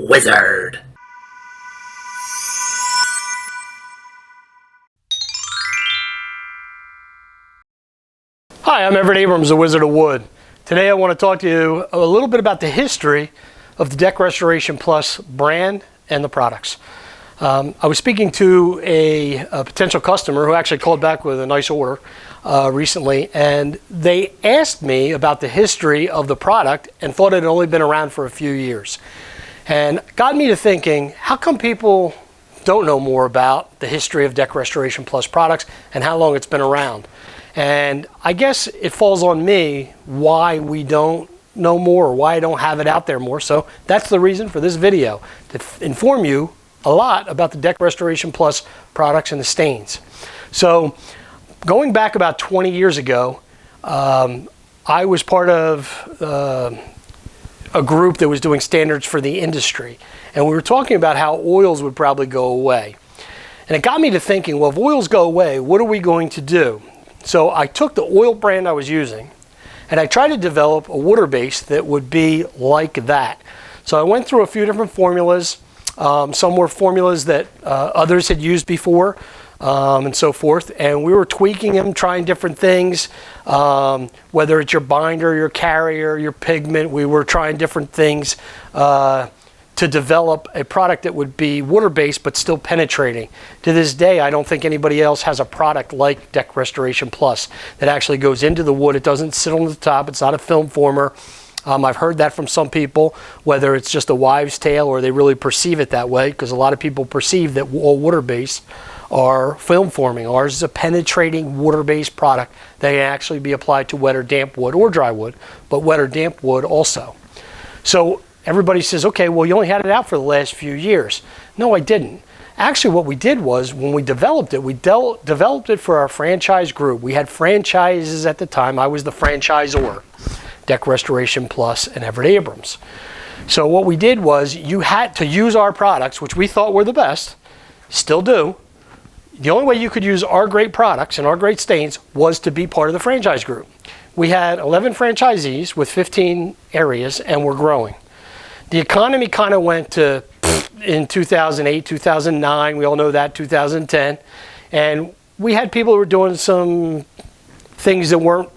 wizard. Hi, I'm Everett Abrams, the Wizard of Wood. Today I want to talk to you a little bit about the history of the Deck Restoration Plus brand and the products. I was speaking to a potential customer who actually called back with a nice order recently, and they asked me about the history of the product and thought it had only been around for a few years. And got me to thinking, how come people don't know more about the history of Deck Restoration Plus products and how long it's been around? And I guess it falls on me why we don't know more, or why I don't have it out there more. So that's the reason for this video, to inform you a lot about the Deck Restoration Plus products and the stains. So going back about 20 years ago, I was part of a group that was doing standards for the industry. And we were talking about how oils would probably go away. And it got me to thinking, well, if oils go away, what are we going to do? So I took the oil brand I was using and I tried to develop a water base that would be like that. So I went through a few different formulas. Some were formulas that others had used before and so forth. And we were tweaking them, trying different things. Whether it's your binder, your carrier, your pigment, we were trying different things to develop a product that would be water-based but still penetrating. To this day, I don't think anybody else has a product like Deck Restoration Plus that actually goes into the wood. It doesn't sit on the top. It's not a film former. I've heard that from some people, whether it's just a wives' tale or they really perceive it that way, because a lot of people perceive that all water-based are film forming. Ours is a penetrating water-based product that can actually be applied to wet or damp wood or dry wood, but wet or damp wood also. So everybody says, okay, well, you only had it out for the last few years. No, I didn't. Actually, what we did was, when we developed it, we developed it for our franchise group. We had franchises at the time. I was the franchisor, Deck Restoration Plus and Everett Abrams. So what we did was, you had to use our products, which we thought were the best, still do. The only way you could use our great products and our great stains was to be part of the franchise group. We had 11 franchisees with 15 areas, and we're growing. The economy kind of went to in 2008, 2009, we all know that, 2010. And we had people who were doing some things that weren't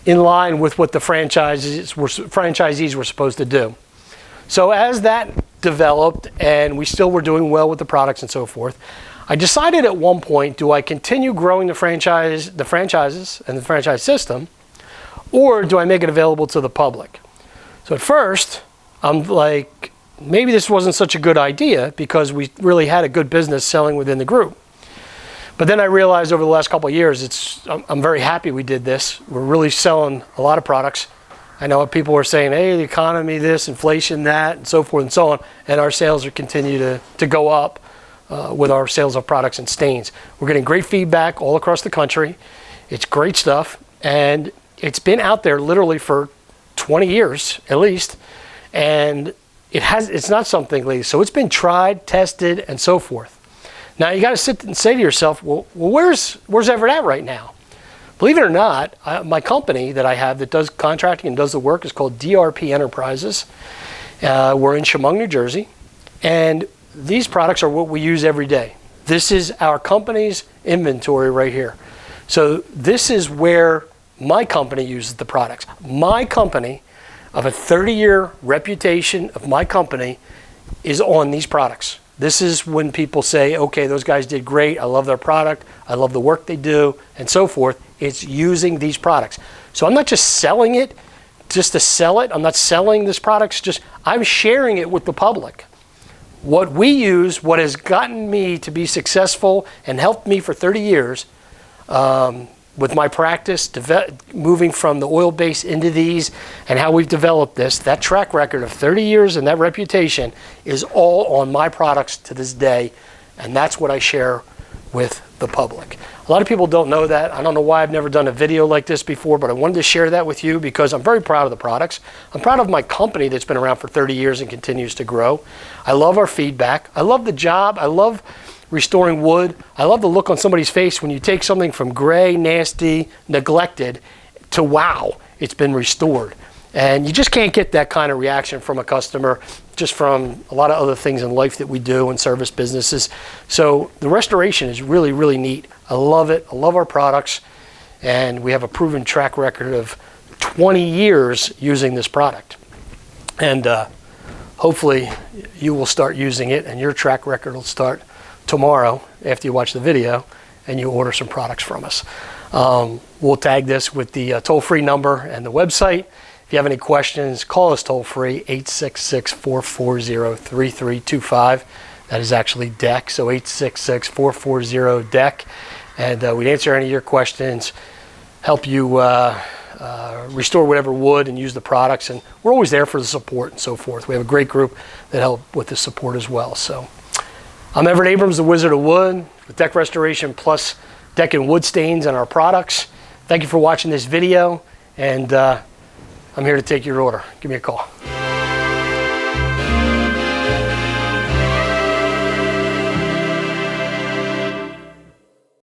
in line with what the franchisees were supposed to do. So as that developed, and we still were doing well with the products and so forth, I decided at one point, do I continue growing the franchises and the franchise system, or do I make it available to the public? So at first, I'm like, maybe this wasn't such a good idea, because we really had a good business selling within the group. But then I realized over the last couple of years, I'm very happy we did this. We're really selling a lot of products. I know people were saying, hey, the economy, this, inflation, that, and so forth and so on. And our sales are continue to go up with our sales of products and stains. We're getting great feedback all across the country. It's great stuff. And it's been out there literally for 20 years at least. And it's not something like, so it's been tried, tested, and so forth. Now you got to sit and say to yourself, well, where's Everett at right now? Believe it or not, my company that I have that does contracting and does the work is called DRP Enterprises. We're in Chemung, New Jersey, and these products are what we use every day. This is our company's inventory right here. So this is where my company uses the products. My company, of a 30-year reputation of my company, is on these products. This is when people say, okay, those guys did great, I love their product, I love the work they do, and so forth. It's using these products. So I'm not just selling it just to sell it. I'm not selling this product, I'm sharing it with the public. What we use, what has gotten me to be successful and helped me for 30 years, with my practice, moving from the oil base into these, and how we've developed this, that track record of 30 years and that reputation is all on my products to this day, and that's what I share with the public. A lot of people don't know that. I don't know why I've never done a video like this before, but I wanted to share that with you because I'm very proud of the products. I'm proud of my company that's been around for 30 years and continues to grow. I love our feedback. I love the job. I love restoring wood. I love the look on somebody's face when you take something from gray, nasty, neglected to wow, it's been restored. And you just can't get that kind of reaction from a customer just from a lot of other things in life that we do and service businesses. So the restoration is really, really neat. I love it. I love our products. And we have a proven track record of 20 years using this product. And hopefully you will start using it, and your track record will start tomorrow after you watch the video and you order some products from us. We'll tag this with the toll-free number and the website. If you have any questions, call us toll-free, 866-440-3325. That is actually DEC, so 866-440-DEC. And we'd answer any of your questions, help you restore whatever wood and use the products. And we're always there for the support and so forth. We have a great group that help with the support as well. So I'm Everett Abrams, the Wizard of Wood, with Deck Restoration plus deck and wood stains and our products. Thank you for watching this video, and I'm here to take your order. Give me a call.